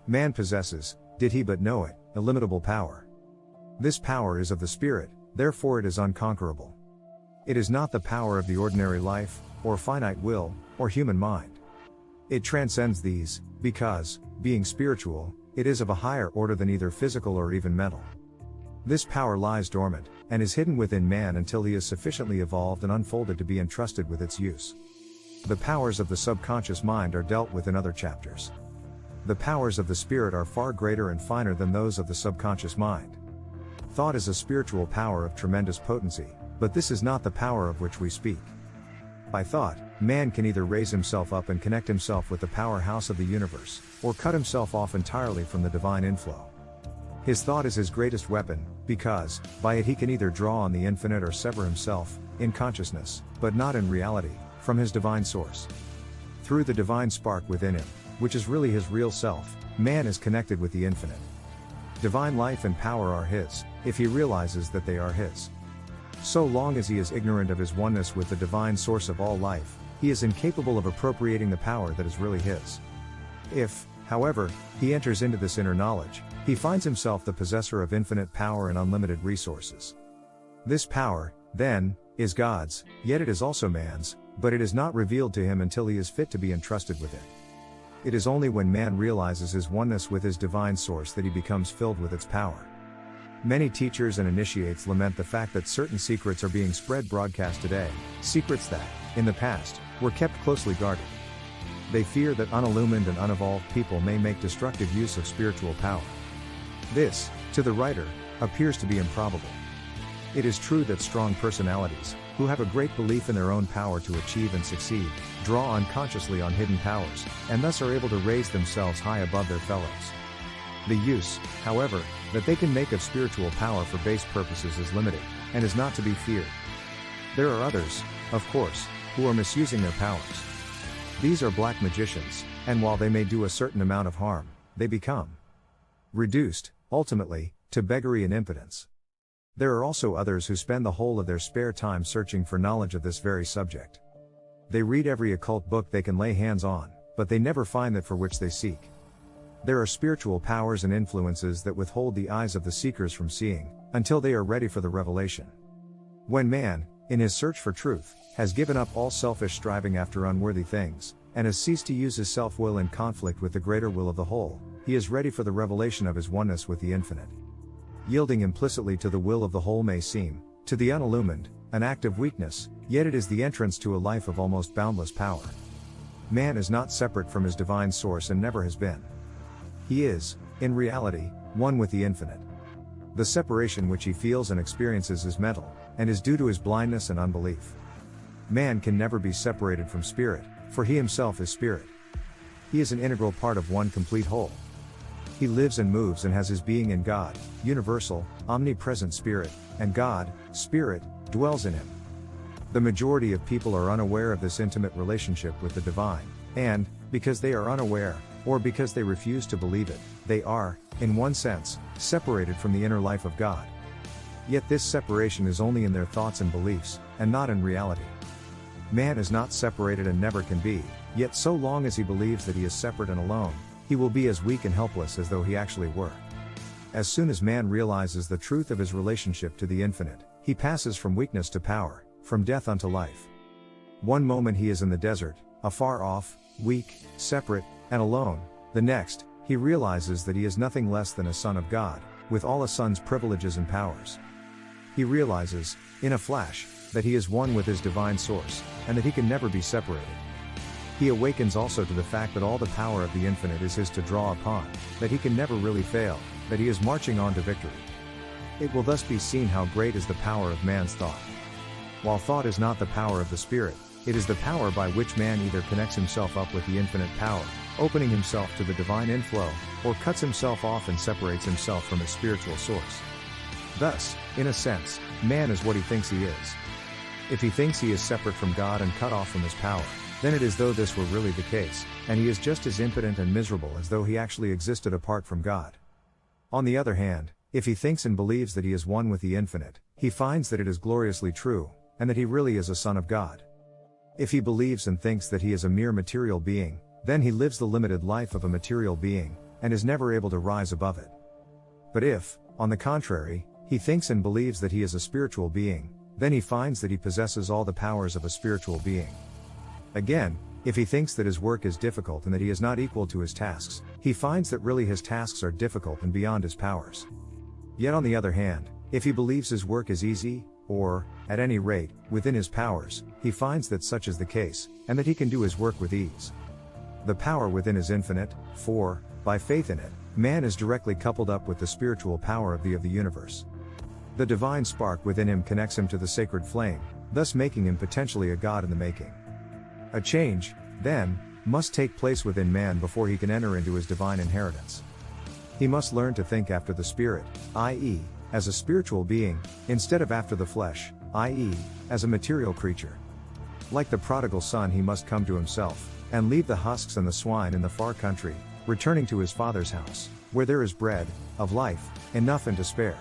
Man possesses, did he but know it, illimitable power. This power is of the Spirit, therefore it is unconquerable. It is not the power of the ordinary life, or finite will, or human mind. It transcends these, because, being spiritual, it is of a higher order than either physical or even mental. This power lies dormant, and is hidden within man until he is sufficiently evolved and unfolded to be entrusted with its use. The powers of the subconscious mind are dealt with in other chapters. The powers of the Spirit are far greater and finer than those of the subconscious mind. Thought is a spiritual power of tremendous potency, but this is not the power of which we speak. By thought, man can either raise himself up and connect himself with the powerhouse of the universe, or cut himself off entirely from the divine inflow. His thought is his greatest weapon, because, by it he can either draw on the infinite or sever himself, in consciousness, but not in reality, from his divine source. Through the divine spark within him, which is really his real self, man is connected with the infinite. Divine life and power are his, if he realizes that they are his. So long as he is ignorant of his oneness with the divine source of all life, he is incapable of appropriating the power that is really his. If, however, he enters into this inner knowledge, he finds himself the possessor of infinite power and unlimited resources. This power, then, is God's, yet it is also man's, but it is not revealed to him until he is fit to be entrusted with it. It is only when man realizes his oneness with his divine source that he becomes filled with its power. Many teachers and initiates lament the fact that certain secrets are being spread broadcast today, secrets that, in the past, were kept closely guarded. They fear that unillumined and unevolved people may make destructive use of spiritual power. This, to the writer, appears to be improbable. It is true that strong personalities, who have a great belief in their own power to achieve and succeed, draw unconsciously on hidden powers, and thus are able to raise themselves high above their fellows. The use, however, that they can make of spiritual power for base purposes is limited, and is not to be feared. There are others, of course, who are misusing their powers. These are black magicians, and while they may do a certain amount of harm, they become reduced, ultimately, to beggary and impotence. There are also others who spend the whole of their spare time searching for knowledge of this very subject. They read every occult book they can lay hands on, but they never find that for which they seek. There are spiritual powers and influences that withhold the eyes of the seekers from seeing, until they are ready for the revelation. When man, in his search for truth, has given up all selfish striving after unworthy things, and has ceased to use his self-will in conflict with the greater will of the whole, he is ready for the revelation of his oneness with the infinite. Yielding implicitly to the will of the whole may seem, to the unillumined, an act of weakness, yet it is the entrance to a life of almost boundless power. Man is not separate from his divine source and never has been. He is, in reality, one with the infinite. The separation which he feels and experiences is mental, and is due to his blindness and unbelief. Man can never be separated from spirit, for he himself is spirit. He is an integral part of one complete whole. He lives and moves and has his being in God, universal, omnipresent spirit, and God, spirit, dwells in him. The majority of people are unaware of this intimate relationship with the divine, and, because they are unaware, or because they refuse to believe it, they are, in one sense, separated from the inner life of God. Yet this separation is only in their thoughts and beliefs, and not in reality. Man is not separated and never can be, yet so long as he believes that he is separate and alone, he will be as weak and helpless as though he actually were. As soon as man realizes the truth of his relationship to the infinite, he passes from weakness to power, from death unto life. One moment he is in the desert, afar off, weak, separate, and alone. The next, he realizes that he is nothing less than a son of God, with all a son's privileges and powers. He realizes, in a flash, that he is one with his divine source, and that he can never be separated. He awakens also to the fact that all the power of the infinite is his to draw upon, that he can never really fail, that he is marching on to victory. It will thus be seen how great is the power of man's thought. While thought is not the power of the spirit, it is the power by which man either connects himself up with the infinite power, opening himself to the divine inflow, or cuts himself off and separates himself from his spiritual source. Thus, in a sense, man is what he thinks he is. If he thinks he is separate from God and cut off from his power, then it is though this were really the case, and he is just as impotent and miserable as though he actually existed apart from God. On the other hand, if he thinks and believes that he is one with the infinite, he finds that it is gloriously true, and that he really is a son of God. If he believes and thinks that he is a mere material being, then he lives the limited life of a material being, and is never able to rise above it. But if, on the contrary, he thinks and believes that he is a spiritual being, then he finds that he possesses all the powers of a spiritual being. Again, if he thinks that his work is difficult and that he is not equal to his tasks, he finds that really his tasks are difficult and beyond his powers. Yet on the other hand, if he believes his work is easy, or, at any rate, within his powers, he finds that such is the case, and that he can do his work with ease. The power within is infinite, for, by faith in it, man is directly coupled up with the spiritual power of the universe. The divine spark within him connects him to the sacred flame, thus making him potentially a god in the making. A change, then, must take place within man before he can enter into his divine inheritance. He must learn to think after the spirit, i.e., as a spiritual being, instead of after the flesh, i.e., as a material creature. Like the prodigal son, he must come to himself, and leave the husks and the swine in the far country, returning to his father's house, where there is bread, of life, enough and to spare.